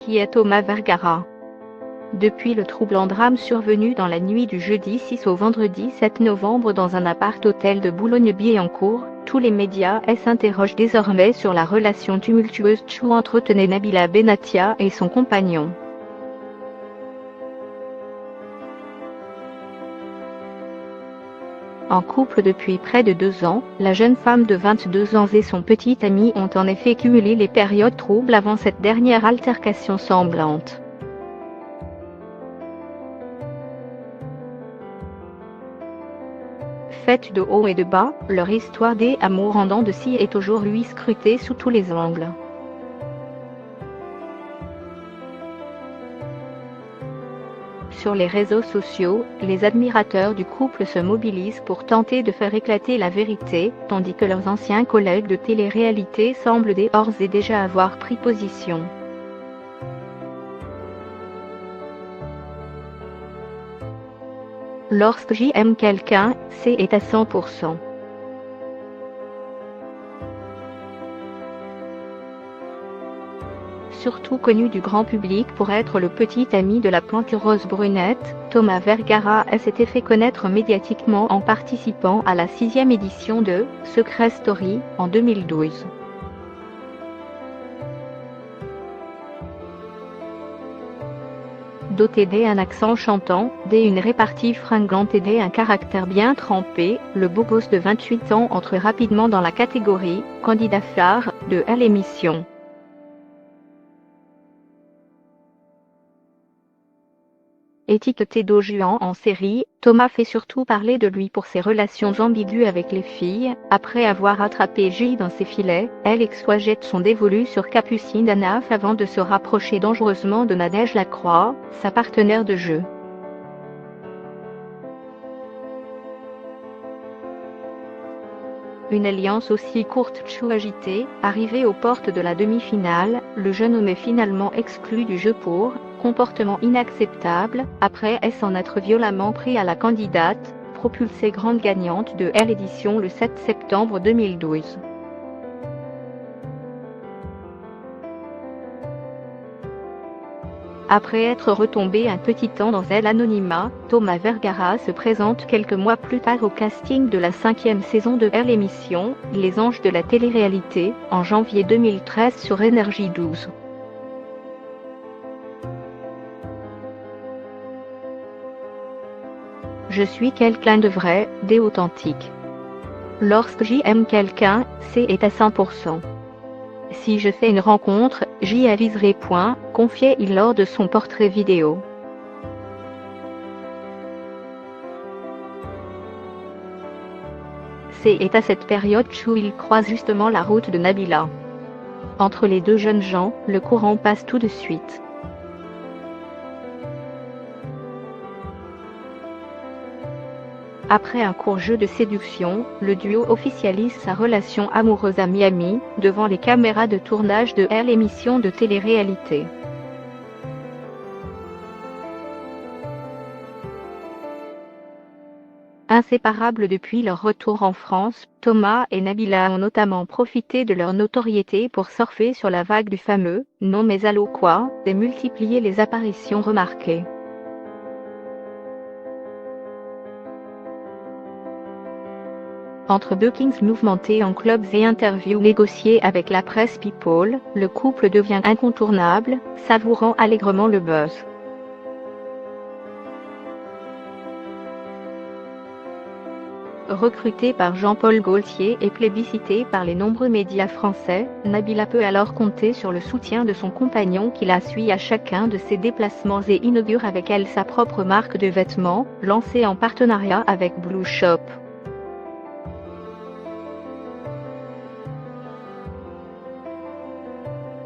qui est Thomas Vergara. Depuis le troublant drame survenu dans la nuit du jeudi 6 au vendredi 7 novembre dans un appart-hôtel de Boulogne-Billancourt, tous les médias s'interrogent désormais sur la relation tumultueuse qu'entretenait Nabila Benatia et son compagnon. En couple depuis près de 2 ans, la jeune femme de 22 ans et son petit ami ont en effet cumulé les périodes troubles avant cette dernière altercation sanglante. Faite de haut et de bas, leur histoire d'amour en dents de scie est aujourd'hui scrutée sous tous les angles. Sur les réseaux sociaux, les admirateurs du couple se mobilisent pour tenter de faire éclater la vérité, tandis que leurs anciens collègues de télé-réalité semblent d'ores et déjà avoir pris position. Lorsque j'aime quelqu'un, c'est à 100%. Surtout connu du grand public pour être le petit ami de la plantureuse brunette, Thomas Vergara s'était fait connaître médiatiquement en participant à la 6e édition de « Secret Story » en 2012. Doté d'un accent chantant, d'une répartie fringante et d'un caractère bien trempé, le beau gosse de 28 ans entre rapidement dans la catégorie « candidat phare » de l'émission. Étiqueté d'Ojuan en série, Thomas fait surtout parler de lui pour ses relations ambiguës avec les filles. Après avoir attrapé J dans ses filets, elle jette son dévolu sur Capucine Danaf avant de se rapprocher dangereusement de Nadège Lacroix, sa partenaire de jeu. Une alliance aussi courte qu'agitée, arrivée aux portes de la demi-finale, le jeune homme est finalement exclu du jeu pour comportement inacceptable, après s'en être violemment pris à la candidate, propulsée grande gagnante de l'édition le 7 septembre 2012. Après être retombé un petit temps dans l'anonymat, Thomas Vergara se présente quelques mois plus tard au casting de la 5e saison de l'émission « Les Anges de la télé-réalité » en janvier 2013 sur Énergie 12. Je suis quelqu'un de vrai, d'authentique. Lorsque j'aime quelqu'un, c'est à 100%. Si je fais une rencontre, j'y aviserai point, confiait-il lors de son portrait vidéo. C'est à cette période où il croise justement la route de Nabila. Entre les deux jeunes gens, le courant passe tout de suite. Après un court jeu de séduction, le duo officialise sa relation amoureuse à Miami, devant les caméras de tournage de l'émission de télé-réalité. Inséparables depuis leur retour en France, Thomas et Nabila ont notamment profité de leur notoriété pour surfer sur la vague du fameux « non mais allô quoi » et multiplier les apparitions remarquées. Entre bookings mouvementés en clubs et interviews négociées avec la presse People, le couple devient incontournable, savourant allègrement le buzz. Recruté par Jean-Paul Gaultier et plébiscité par les nombreux médias français, Nabila peut alors compter sur le soutien de son compagnon qui la suit à chacun de ses déplacements et inaugure avec elle sa propre marque de vêtements, lancée en partenariat avec Blue Shop.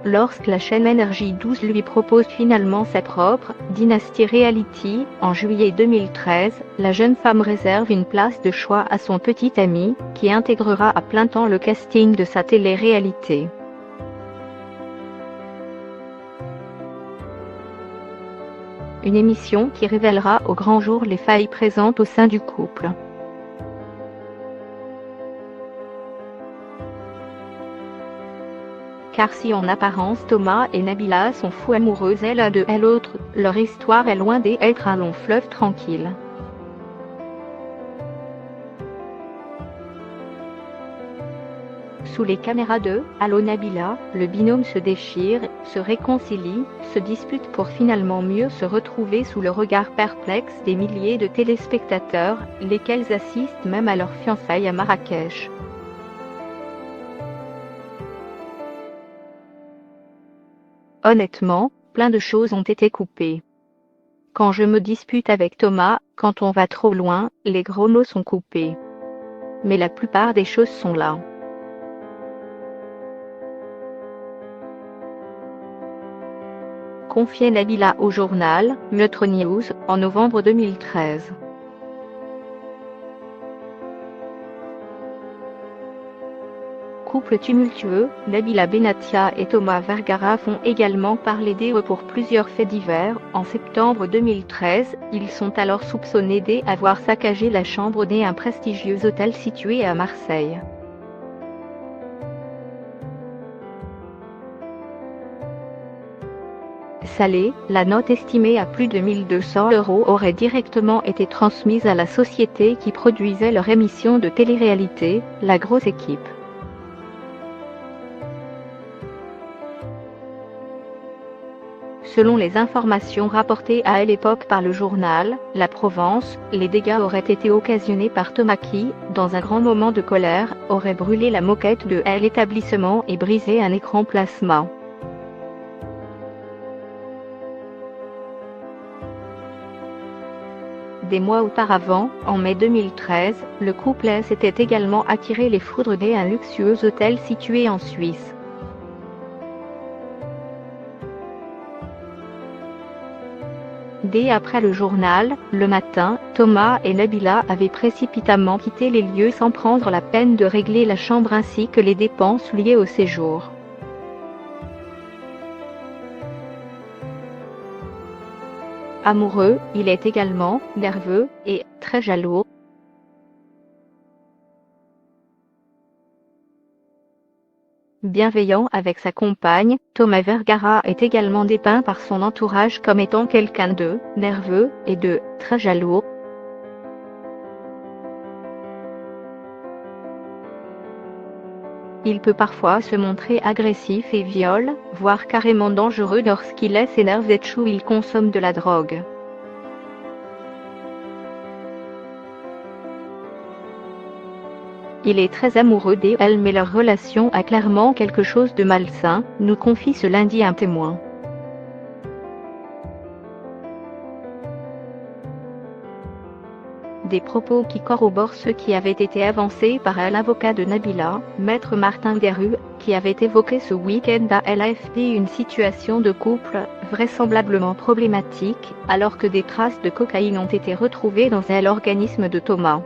Lorsque la chaîne Énergie 12 lui propose finalement sa propre « Dynasty Reality » en juillet 2013, la jeune femme réserve une place de choix à son petit ami, qui intégrera à plein temps le casting de sa télé-réalité. Une émission qui révélera au grand jour les failles présentes au sein du couple. car si en apparence Thomas et Nabila sont fous amoureux l'un de l'autre, leur histoire est loin d'être un long fleuve tranquille. Sous les caméras de Allo Nabila, le binôme se déchire, se réconcilie, se dispute pour finalement mieux se retrouver sous le regard perplexe des milliers de téléspectateurs, lesquels assistent même à leur fiançailles à Marrakech. Honnêtement, plein de choses ont été coupées. Quand je me dispute avec Thomas, quand on va trop loin, les gros mots sont coupés. Mais la plupart des choses sont là. Confiait Nabila au journal Neutre News en novembre 2013. Couple tumultueux, Nabila Benatia et Thomas Vergara font également parler d'eux pour plusieurs faits divers. En septembre 2013, ils sont alors soupçonnés d'avoir saccagé la chambre d'un prestigieux hôtel situé à Marseille. Salée, la note estimée à plus de 1 200 € aurait directement été transmise à la société qui produisait leur émission de télé-réalité, La Grosse Équipe. Selon les informations rapportées à l'époque par le journal La Provence, les dégâts auraient été occasionnés par Thomas qui, dans un grand moment de colère, aurait brûlé la moquette de l'établissement et brisé un écran plasma. Des mois auparavant, en mai 2013, le couple s'était également attiré les foudres d'un luxueux hôtel situé en Suisse. Dès après le journal, le matin, Thomas et Nabila avaient précipitamment quitté les lieux sans prendre la peine de régler la chambre ainsi que les dépenses liées au séjour. Amoureux, il est également nerveux et très jaloux. Bienveillant avec sa compagne, Thomas Vergara est également dépeint par son entourage comme étant quelqu'un de nerveux et de très jaloux. Il peut parfois se montrer agressif et violent, voire carrément dangereux lorsqu'il s'énerve et ou il consomme de la drogue. Il est très amoureux d'elle mais leur relation a clairement quelque chose de malsain, nous confie ce lundi un témoin. Des propos qui corroborent ceux qui avaient été avancés par l'avocat de Nabila, maître Martin Deru, qui avait évoqué ce week-end à l'AFP une situation de couple vraisemblablement problématique, alors que des traces de cocaïne ont été retrouvées dans l'organisme de Thomas.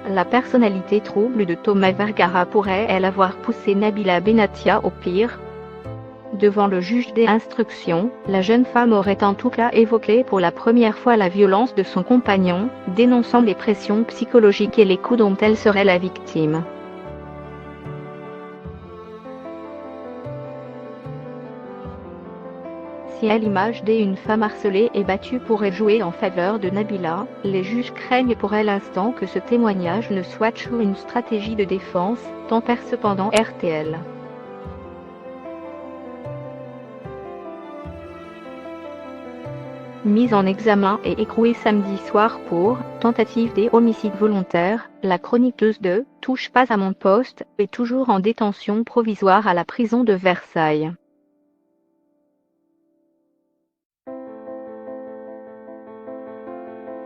La personnalité trouble de Thomas Vergara pourrait-elle avoir poussé Nabila Benatia au pire? Devant le juge d'instruction, la jeune femme aurait en tout cas évoqué pour la première fois la violence de son compagnon, dénonçant les pressions psychologiques et les coups dont elle serait la victime. Si à l'image d'une femme harcelée et battue pourrait jouer en faveur de Nabila, les juges craignent pour l'instant que ce témoignage ne soit une stratégie de défense, tempère cependant RTL. Mise en examen et écrouée samedi soir pour tentative d'homicide volontaire, la chroniqueuse de Touche pas à mon poste est toujours en détention provisoire à la prison de Versailles.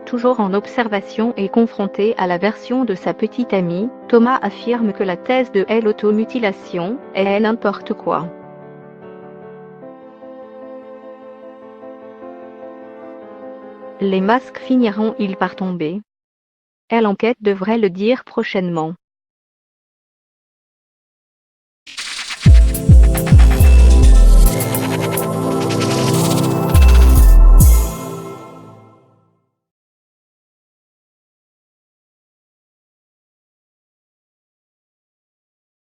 Toujours en observation et confronté à la version de sa petite amie, Thomas affirme que la thèse de l'automutilation est n'importe quoi. Les masques finiront-ils par tomber? L'enquête devrait le dire prochainement.